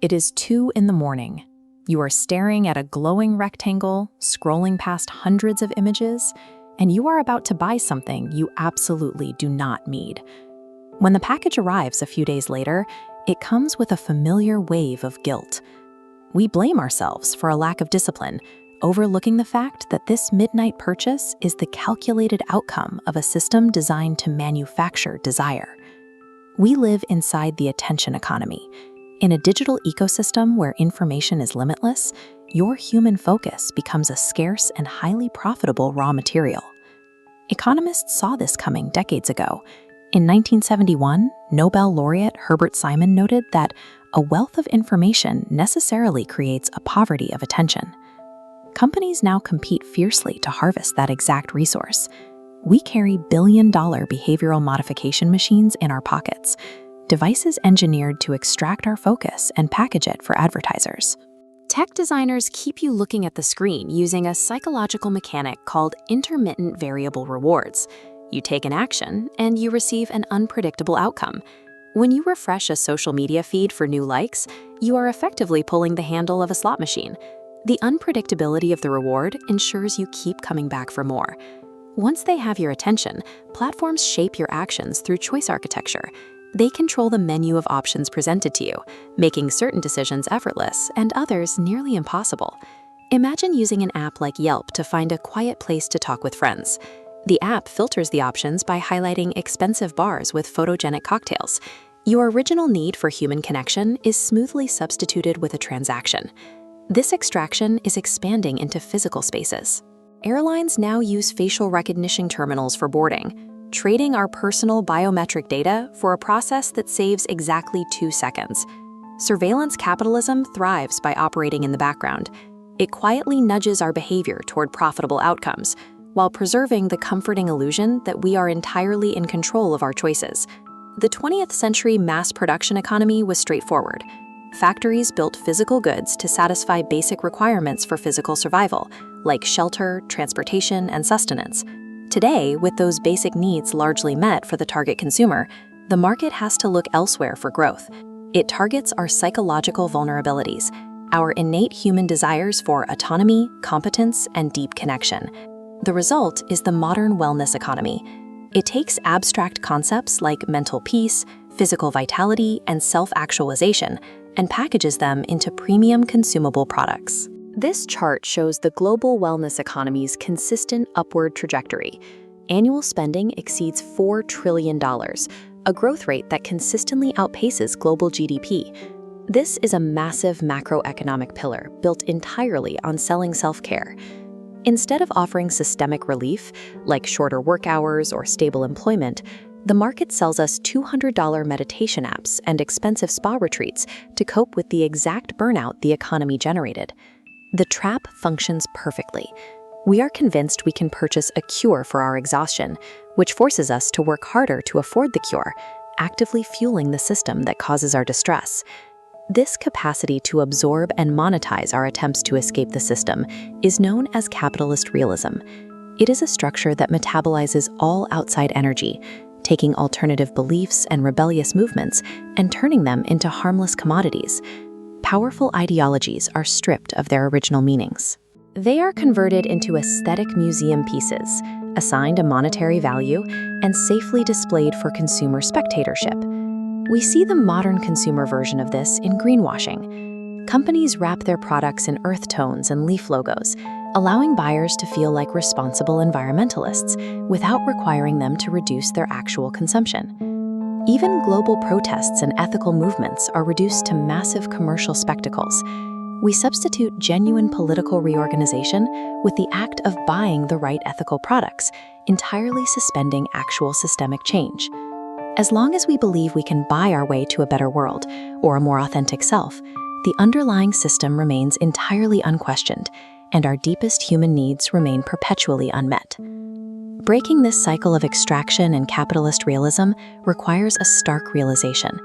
It is 2 in the morning. You are staring at a glowing rectangle, scrolling past hundreds of images, and you are about to buy something you absolutely do not need. When the package arrives a few days later, it comes with a familiar wave of guilt. We blame ourselves for a lack of discipline, overlooking the fact that this midnight purchase is the calculated outcome of a system designed to manufacture desire. We live inside the attention economy. In a digital ecosystem where information is limitless, your human focus becomes a scarce and highly profitable raw material. Economists saw this coming decades ago. In 1971, Nobel laureate Herbert Simon noted that a wealth of information necessarily creates a poverty of attention. Companies now compete fiercely to harvest that exact resource. We carry billion-dollar behavioral modification machines in our pockets, devices engineered to extract our focus and package it for advertisers. Tech designers keep you looking at the screen using a psychological mechanic called intermittent variable rewards. You take an action, and you receive an unpredictable outcome. When you refresh a social media feed for new likes, you are effectively pulling the handle of a slot machine. The unpredictability of the reward ensures you keep coming back for more. Once they have your attention, platforms shape your actions through choice architecture. They control the menu of options presented to you, making certain decisions effortless and others nearly impossible. Imagine using an app like Yelp to find a quiet place to talk with friends. The app filters the options by highlighting expensive bars with photogenic cocktails. Your original need for human connection is smoothly substituted with a transaction. This extraction is expanding into physical spaces. Airlines now use facial recognition terminals for boarding, trading our personal biometric data for a process that saves exactly 2 seconds. Surveillance capitalism thrives by operating in the background. It quietly nudges our behavior toward profitable outcomes, while preserving the comforting illusion that we are entirely in control of our choices. The 20th century mass production economy was straightforward. Factories built physical goods to satisfy basic requirements for physical survival, like shelter, transportation, and sustenance. Today, with those basic needs largely met for the target consumer, the market has to look elsewhere for growth. It targets our psychological vulnerabilities, our innate human desires for autonomy, competence, and deep connection. The result is the modern wellness economy. It takes abstract concepts like mental peace, physical vitality, and self-actualization, and packages them into premium consumable products. This chart shows the global wellness economy's consistent upward trajectory. Annual spending exceeds $4 trillion, a growth rate that consistently outpaces global GDP. This is a massive macroeconomic pillar built entirely on selling self-care. Instead of offering systemic relief, like shorter work hours or stable employment, the market sells us $200 meditation apps and expensive spa retreats to cope with the exact burnout the economy generated. The trap functions perfectly. We are convinced we can purchase a cure for our exhaustion, which forces us to work harder to afford the cure, actively fueling the system that causes our distress. This capacity to absorb and monetize our attempts to escape the system is known as capitalist realism. It is a structure that metabolizes all outside energy, taking alternative beliefs and rebellious movements and turning them into harmless commodities. Powerful ideologies are stripped of their original meanings. They are converted into aesthetic museum pieces, assigned a monetary value, and safely displayed for consumer spectatorship. We see the modern consumer version of this in greenwashing. Companies wrap their products in earth tones and leaf logos, allowing buyers to feel like responsible environmentalists without requiring them to reduce their actual consumption. Even global protests and ethical movements are reduced to massive commercial spectacles. We substitute genuine political reorganization with the act of buying the right ethical products, entirely suspending actual systemic change. As long as we believe we can buy our way to a better world or a more authentic self, the underlying system remains entirely unquestioned, and our deepest human needs remain perpetually unmet. Breaking this cycle of extraction and capitalist realism requires a stark realization.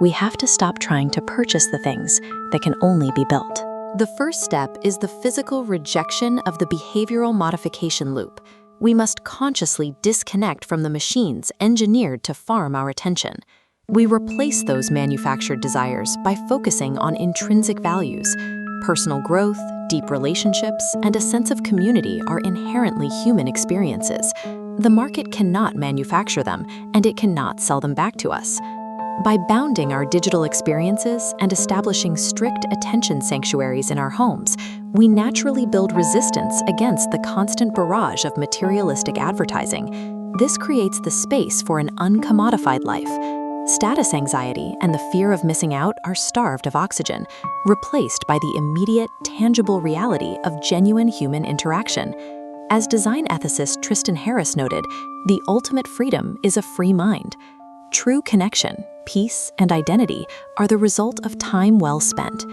We have to stop trying to purchase the things that can only be built. The first step is the physical rejection of the behavioral modification loop. We must consciously disconnect from the machines engineered to farm our attention. We replace those manufactured desires by focusing on intrinsic values. Personal growth, deep relationships, and a sense of community are inherently human experiences. The market cannot manufacture them, and it cannot sell them back to us. By bounding our digital experiences and establishing strict attention sanctuaries in our homes, we naturally build resistance against the constant barrage of materialistic advertising. This creates the space for an uncommodified life. Status anxiety and the fear of missing out are starved of oxygen, replaced by the immediate, tangible reality of genuine human interaction. As design ethicist Tristan Harris noted, the ultimate freedom is a free mind. True connection, peace, and identity are the result of time well spent,